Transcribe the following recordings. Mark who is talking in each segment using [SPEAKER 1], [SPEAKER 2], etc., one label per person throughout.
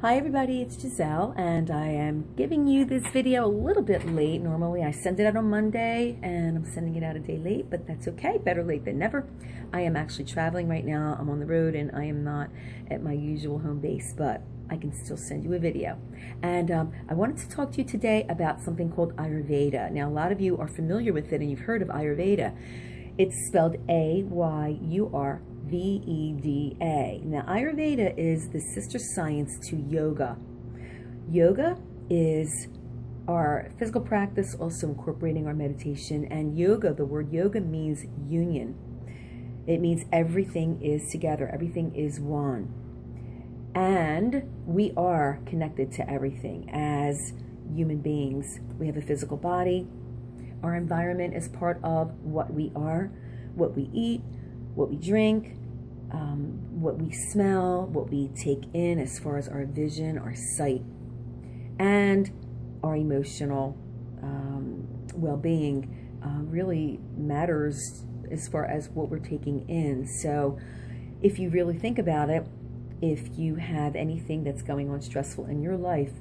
[SPEAKER 1] Hi everybody, it's Giselle and I am giving you this video a little bit late. Normally I send it out on Monday and I'm sending it out a day late, but that's okay. Better late than never. I am actually traveling right now. I'm on the road and I am not at my usual home base, but I can still send you a video. And I wanted to talk to you today about something called Ayurveda. Now a lot of you are familiar with it and you've heard of Ayurveda. It's spelled Ayurveda. Now, Ayurveda is the sister science to yoga. Yoga is our physical practice, also incorporating our meditation. And yoga, the word yoga means union. It means everything is together, everything is one. And we are connected to everything as human beings. We have a physical body. Our environment is part of what we are, what we eat, what we drink, what we smell, what we take in as far as our vision, our sight, and our emotional well-being really matters as far as what we're taking in. So if you really think about it, if you have anything that's going on stressful in your life,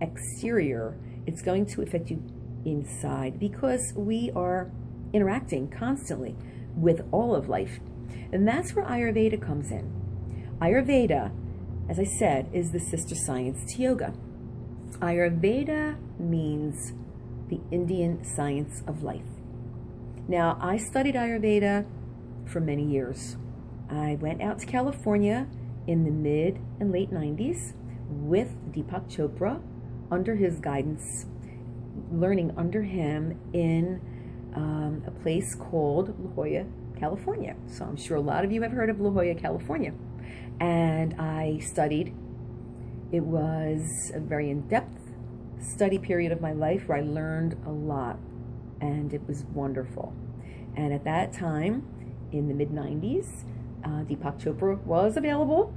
[SPEAKER 1] exterior, it's going to affect you inside because we are interacting constantly with all of life. And that's where Ayurveda comes in. Ayurveda, as I said, is the sister science to yoga. Ayurveda means the Indian science of life. Now, I studied Ayurveda for many years. I went out to California in the mid and late 90s with Deepak Chopra under his guidance, learning under him in a place called La Jolla, California. So I'm sure a lot of you have heard of La Jolla, California. And I studied. It was a very in-depth study period of my life where I learned a lot and it was wonderful. And at that time, in the mid-90s, Deepak Chopra was available.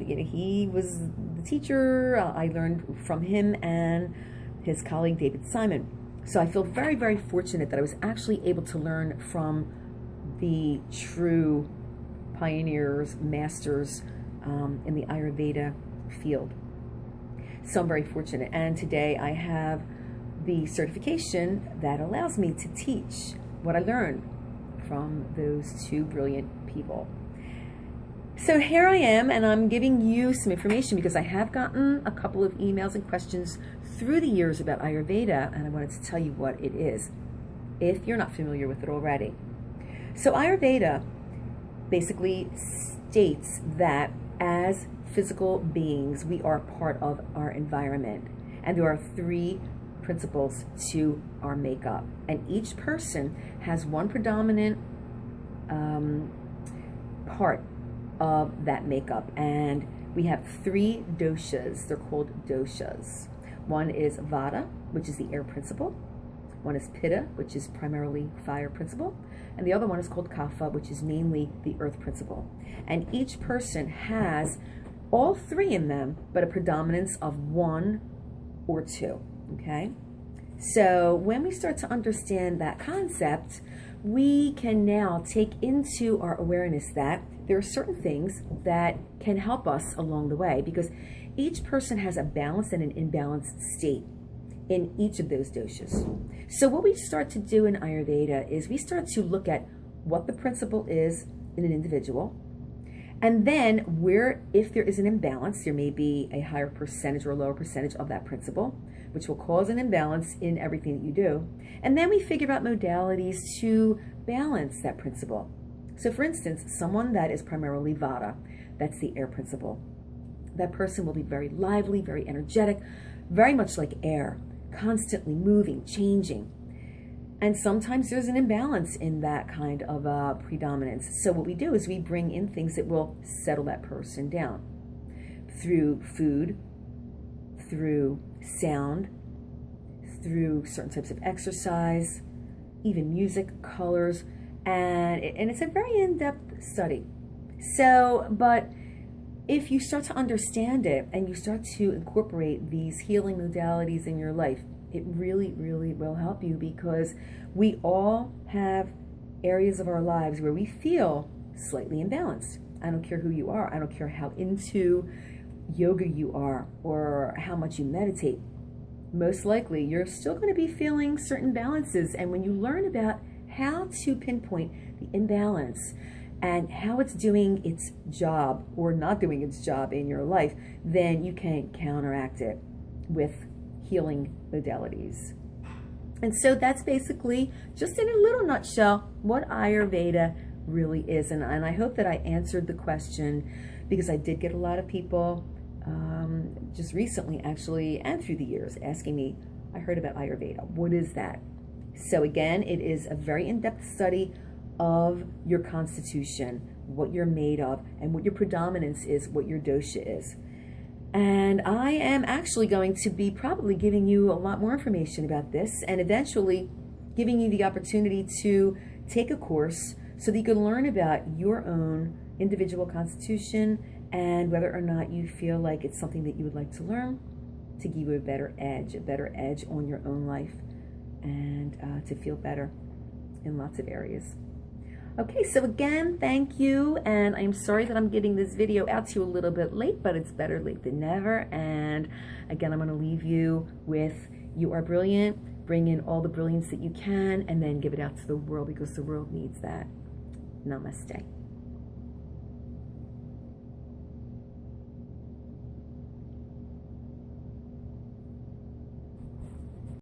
[SPEAKER 1] He was the teacher. I learned from him and his colleague David Simon. So I feel very, very fortunate that I was actually able to learn from the true pioneers, masters in the Ayurveda field. So I'm very fortunate. And today I have the certification that allows me to teach what I learned from those two brilliant people. So here I am, and I'm giving you some information because I have gotten a couple of emails and questions through the years about Ayurveda, and I wanted to tell you what it is, if you're not familiar with it already. So Ayurveda basically states that as physical beings, we are part of our environment. And there are three principles to our makeup. And each person has one predominant part of that makeup. And we have three doshas. They're called doshas. One is Vata, which is the air principle. One is Pitta, which is primarily fire principle. And the other one is called Kapha, which is mainly the earth principle. And each person has all three in them, but a predominance of one or two, okay? So when we start to understand that concept, we can now take into our awareness that there are certain things that can help us along the way because each person has a balanced and an imbalanced state in each of those doshas. So what we start to do in Ayurveda is we start to look at what the principle is in an individual, and then where, if there is an imbalance, there may be a higher percentage or a lower percentage of that principle, which will cause an imbalance in everything that you do. And then we figure out modalities to balance that principle. So for instance, someone that is primarily Vata, that's the air principle, that person will be very lively, very energetic, very much like air, constantly moving, changing. And sometimes there's an imbalance in that kind of predominance. So what we do is we bring in things that will settle that person down through food, through sound, through certain types of exercise, even music, colors, and it's a very in-depth study. So, but if you start to understand it and you start to incorporate these healing modalities in your life, it really, really will help you because we all have areas of our lives where we feel slightly imbalanced. I don't care who you are. I don't care how into yoga you are or how much you meditate, most likely you're still going to be feeling certain balances. And when you learn about how to pinpoint the imbalance and how it's doing its job or not doing its job in your life, then you can counteract it with healing modalities. And so that's basically, just in a little nutshell, what Ayurveda really is. And I hope that I answered the question, because I did get a lot of people just recently, actually, and through the years, asking me, I heard about Ayurveda. What is that? So again, it is a very in-depth study of your constitution, what you're made of, and what your predominance is, what your dosha is. And I am actually going to be probably giving you a lot more information about this, and eventually giving you the opportunity to take a course so that you can learn about your own individual constitution and whether or not you feel like it's something that you would like to learn to give you a better edge on your own life, and to feel better in lots of areas. Okay, so again, thank you, and I'm sorry that I'm getting this video out to you a little bit late, but it's better late than never. And again, I'm going to leave you with, you are brilliant, bring in all the brilliance that you can, and then give it out to the world, because the world needs that. Namaste.